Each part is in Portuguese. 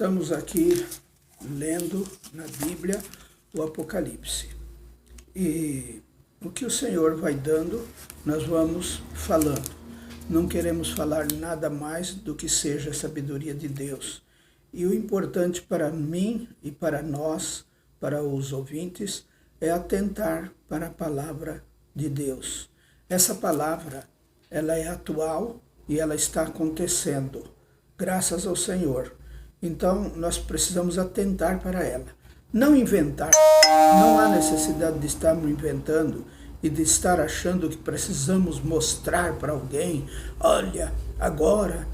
Estamos aqui lendo na Bíblia o Apocalipse. E o que o Senhor vai dando, nós vamos falando. Não queremos falar nada mais do que seja a sabedoria de Deus. E o importante para mim e para nós, para os ouvintes, é atentar para a palavra de Deus. Essa palavra, ela é atual e ela está acontecendo, graças ao Senhor. Então, nós precisamos atentar para ela. Não inventar. Não há necessidade de estarmos inventando e de estar achando que precisamos mostrar para alguém: olha, agora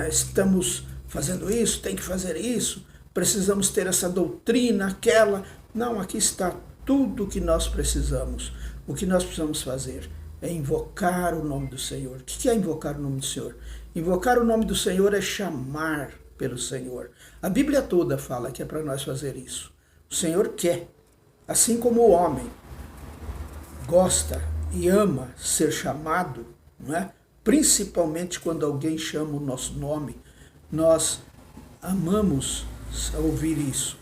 estamos fazendo isso, tem que fazer isso, precisamos ter essa doutrina, aquela. Não, aqui está tudo o que nós precisamos. O que nós precisamos fazer é invocar o nome do Senhor. O que é invocar o nome do Senhor? Invocar o nome do Senhor é chamar pelo Senhor. A Bíblia toda fala que é para nós fazer isso. O Senhor quer, assim como o homem gosta e ama ser chamado, não é? Principalmente quando alguém chama o nosso nome, nós amamos ouvir isso.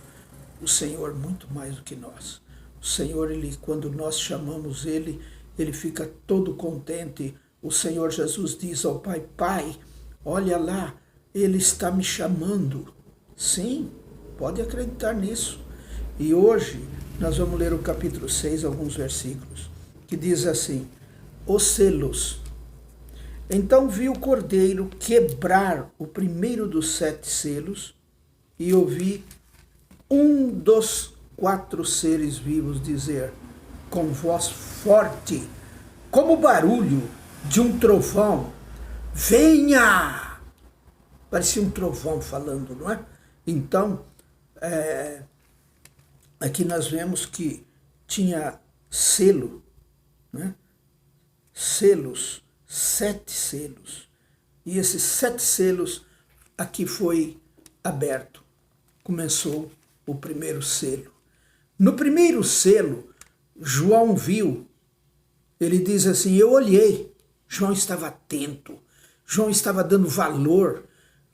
O Senhor muito mais do que nós. O Senhor, quando nós chamamos Ele fica todo contente. O Senhor Jesus diz ao Pai: Pai, olha lá, Ele está me chamando. Sim, pode acreditar nisso. E hoje nós vamos ler o capítulo 6, alguns versículos, que diz assim: os selos. Então vi o Cordeiro quebrar o primeiro dos 7 selos e ouvi um dos 4 seres vivos dizer, com voz forte, como o barulho de um trovão: venha! Parecia um trovão falando, não é? Então, aqui nós vemos que tinha selo, né? Selos, 7 selos. E esses 7 selos aqui foi aberto. Começou o primeiro selo. No primeiro selo, João viu, ele diz assim: eu olhei. João estava atento, João estava dando valor.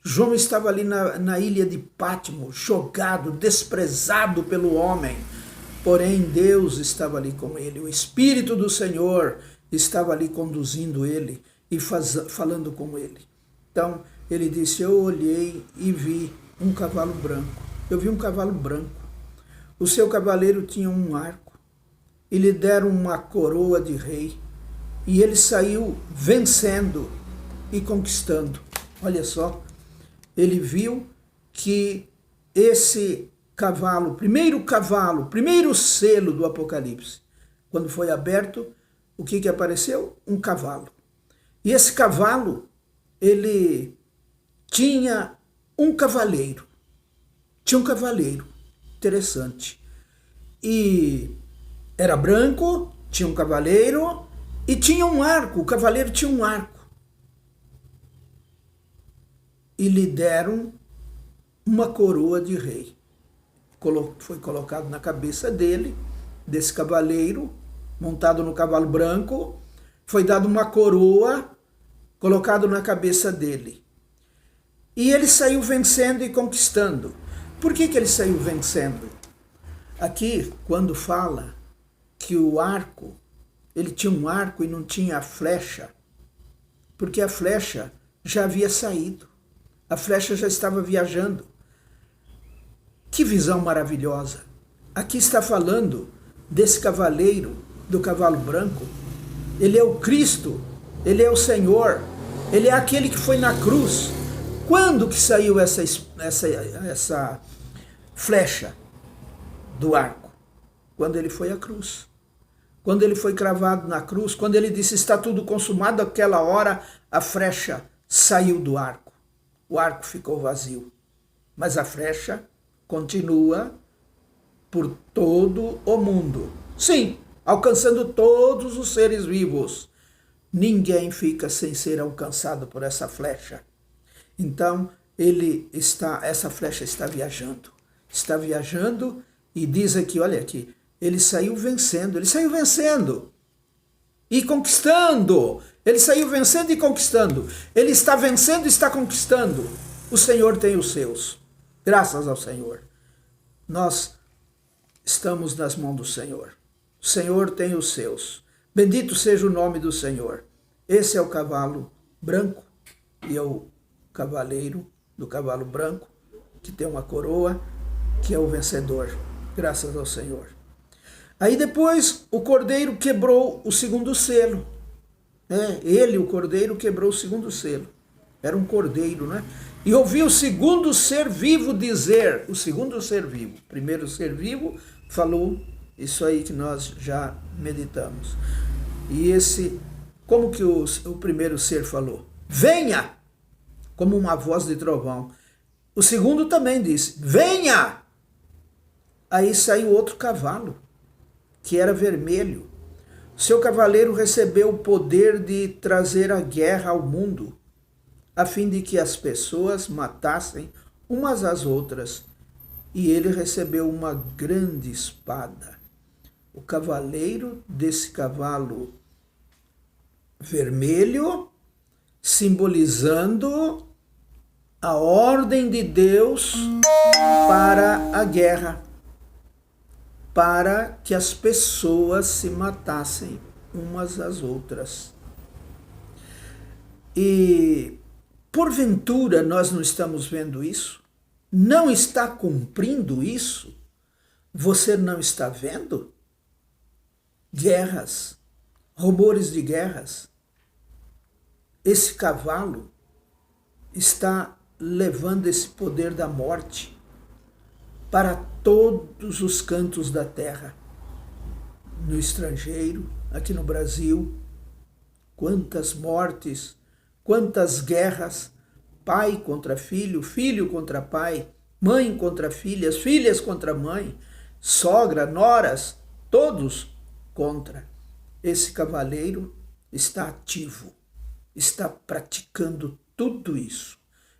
João estava ali na ilha de Patmos, jogado, desprezado pelo homem. Porém, Deus estava ali com ele. O Espírito do Senhor estava ali conduzindo ele e falando com ele. Então, ele disse: eu olhei e vi um cavalo branco. Eu vi um cavalo branco. O seu cavaleiro tinha um arco e lhe deram uma coroa de rei. E ele saiu vencendo e conquistando. Olha só. Ele viu que esse cavalo, primeiro selo do Apocalipse, quando foi aberto, o que apareceu? Um cavalo. E esse cavalo, ele tinha um cavaleiro. Tinha um cavaleiro, interessante. E era branco, tinha um cavaleiro e tinha um arco. O cavaleiro tinha um arco. E lhe deram uma coroa de rei. Foi colocado na cabeça dele, desse cavaleiro, montado no cavalo branco, foi dado uma coroa, colocado na cabeça dele. E ele saiu vencendo e conquistando. Por que ele saiu vencendo? Aqui, quando fala que o arco, ele tinha um arco e não tinha a flecha, porque a flecha já havia saído. A flecha já estava viajando. Que visão maravilhosa! Aqui está falando desse cavaleiro, do cavalo branco. Ele é o Cristo, ele é o Senhor, ele é aquele que foi na cruz. Quando que saiu essa flecha do arco? Quando ele foi à cruz. Quando ele foi cravado na cruz, quando ele disse: está tudo consumado, aquela hora a flecha saiu do arco. O arco ficou vazio, mas a flecha continua por todo o mundo. Sim, alcançando todos os seres vivos. Ninguém fica sem ser alcançado por essa flecha. Então, essa flecha está viajando e diz aqui, olha aqui, ele saiu vencendo e conquistando. Ele saiu vencendo e conquistando. Ele está vencendo e está conquistando. O Senhor tem os seus. Graças ao Senhor. Nós estamos nas mãos do Senhor. O Senhor tem os seus. Bendito seja o nome do Senhor. Esse é o cavalo branco e é o cavaleiro do cavalo branco, que tem uma coroa, que é o vencedor. Graças ao Senhor. Aí depois o cordeiro quebrou o segundo selo. Ele, o cordeiro, quebrou o segundo selo. Era um cordeiro, né? E ouvi o segundo ser vivo dizer, o segundo ser vivo, o primeiro ser vivo falou isso aí que nós já meditamos. E esse, como que o primeiro ser falou? Venha! Como uma voz de trovão. O segundo também disse, venha! Aí saiu outro cavalo, que era vermelho. Seu cavaleiro recebeu o poder de trazer a guerra ao mundo, a fim de que as pessoas matassem umas às outras. E ele recebeu uma grande espada. O cavaleiro desse cavalo vermelho, simbolizando a ordem de Deus para a guerra, para que as pessoas se matassem umas às outras. E porventura nós não estamos vendo isso? Não está cumprindo isso? Você não está vendo? Guerras, rumores de guerras. Esse cavalo está levando esse poder da morte para todos os cantos da terra. No estrangeiro, aqui no Brasil, quantas mortes, quantas guerras, pai contra filho, filho contra pai, mãe contra filhas, filhas contra mãe, sogra, noras, todos contra. Esse cavaleiro está ativo, está praticando tudo isso.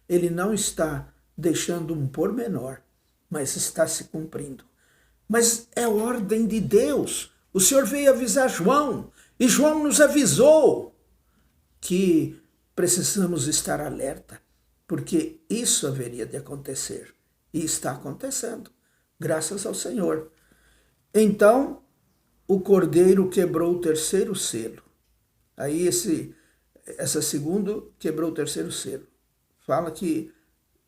Ele não está deixando um pormenor, mas está se cumprindo. Mas é ordem de Deus. O Senhor veio avisar João, e João nos avisou que precisamos estar alerta, porque isso haveria de acontecer, e está acontecendo, graças ao Senhor. Então, o cordeiro quebrou o terceiro selo. Aí essa segundo quebrou o terceiro selo. Fala que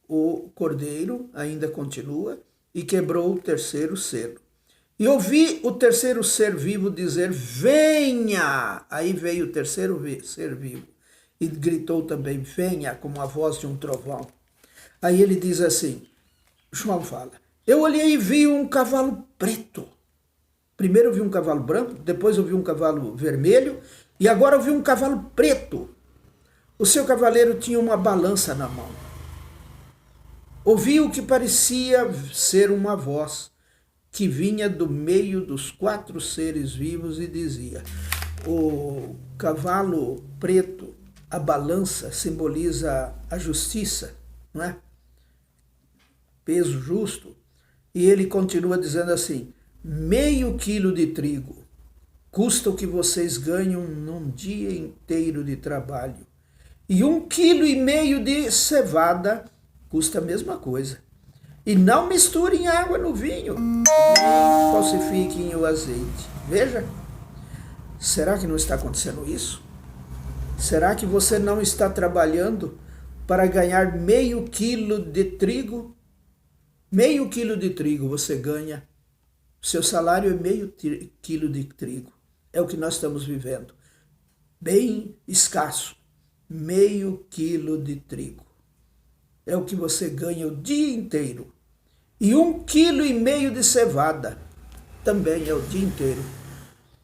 o cordeiro ainda continua e quebrou o terceiro selo. E ouvi o terceiro ser vivo dizer, venha! Aí veio o terceiro ser vivo e gritou também, venha, como a voz de um trovão. Aí ele diz assim, João fala, eu olhei e vi um cavalo preto. Primeiro eu vi um cavalo branco, depois eu vi um cavalo vermelho e agora eu vi um cavalo preto. O seu cavaleiro tinha uma balança na mão. Ouvi o que parecia ser uma voz que vinha do meio dos quatro seres vivos e dizia, o cavalo preto, a balança simboliza a justiça, não é? Peso justo. E ele continua dizendo assim, 0,5 quilo de trigo custa o que vocês ganham num dia inteiro de trabalho. E 1,5 quilo de cevada custa a mesma coisa. E não misturem água no vinho, nem falsifiquem o azeite. Veja, será que não está acontecendo isso? Será que você não está trabalhando para ganhar 0,5 quilo de trigo? 0,5 quilo de trigo você ganha. Seu salário é 0,5 quilo de trigo. É o que nós estamos vivendo. Bem escasso. 0,5 quilo de trigo. É o que você ganha o dia inteiro. E 1,5 quilo de cevada. Também é o dia inteiro.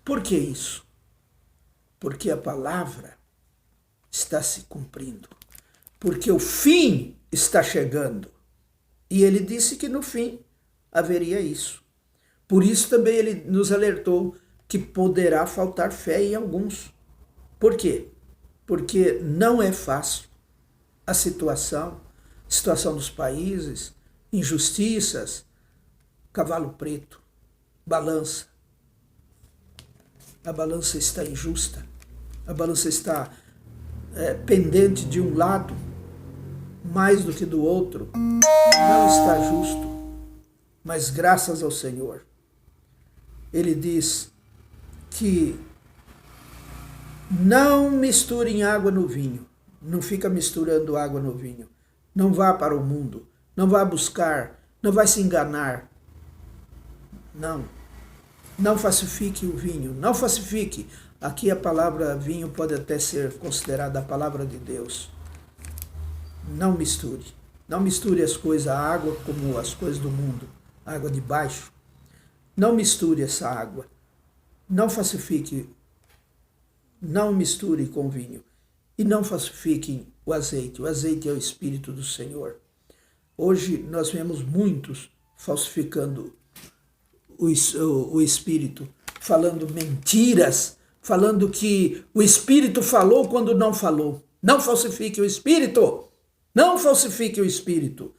Por que isso? Porque a palavra está se cumprindo. Porque o fim está chegando. E ele disse que no fim haveria isso. Por isso também ele nos alertou que poderá faltar fé em alguns. Por quê? Porque não é fácil a situação dos países, injustiças, cavalo preto, balança. A balança está injusta, a balança está pendente de um lado. mais do que do outro, não está justo. Mas graças ao Senhor, Ele diz que não misturem água no vinho. Não fica misturando água no vinho. Não vá para o mundo. Não vá buscar. Não vai se enganar. Não. Não falsifique o vinho. Não falsifique. Aqui a palavra vinho pode até ser considerada a palavra de Deus. Não misture. Não misture as coisas, a água, como as coisas do mundo. Água de baixo. Não misture essa água. Não falsifique. Não misture com vinho. E não falsifiquem o azeite. O azeite é o Espírito do Senhor. Hoje nós vemos muitos falsificando o Espírito, falando mentiras, falando que o Espírito falou quando não falou. Não falsifique o Espírito. Não falsifique o Espírito.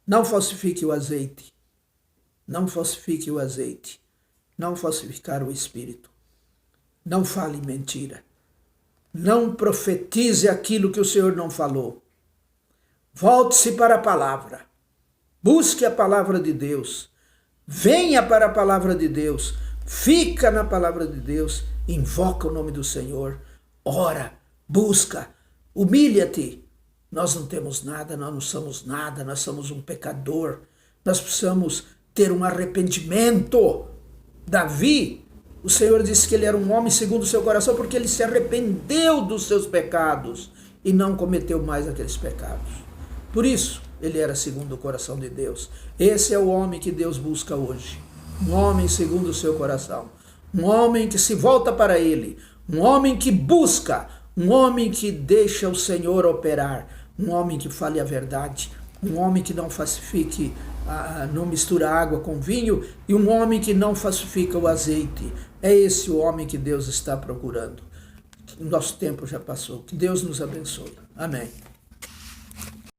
Não falsifique o azeite. Não falsifique o azeite. Não falsificar o Espírito. Não fale mentira. Não profetize aquilo que o Senhor não falou. Volte-se para a palavra. Busque a palavra de Deus. Venha para a palavra de Deus. Fica na palavra de Deus. Invoca o nome do Senhor. Ora, busca, humilha-te. Nós não temos nada, nós não somos nada, nós somos um pecador. Nós precisamos ter um arrependimento. Davi, o Senhor disse que ele era um homem segundo o seu coração porque ele se arrependeu dos seus pecados e não cometeu mais aqueles pecados. Por isso, ele era segundo o coração de Deus. Esse é o homem que Deus busca hoje. Um homem segundo o seu coração. Um homem que se volta para ele. Um homem que busca. Um homem que deixa o Senhor operar. Um homem que fale a verdade. Um homem que não falsifique, não mistura água com vinho. E um homem que não falsifica o azeite. É esse o homem que Deus está procurando. Nosso tempo já passou. Que Deus nos abençoe. Amém.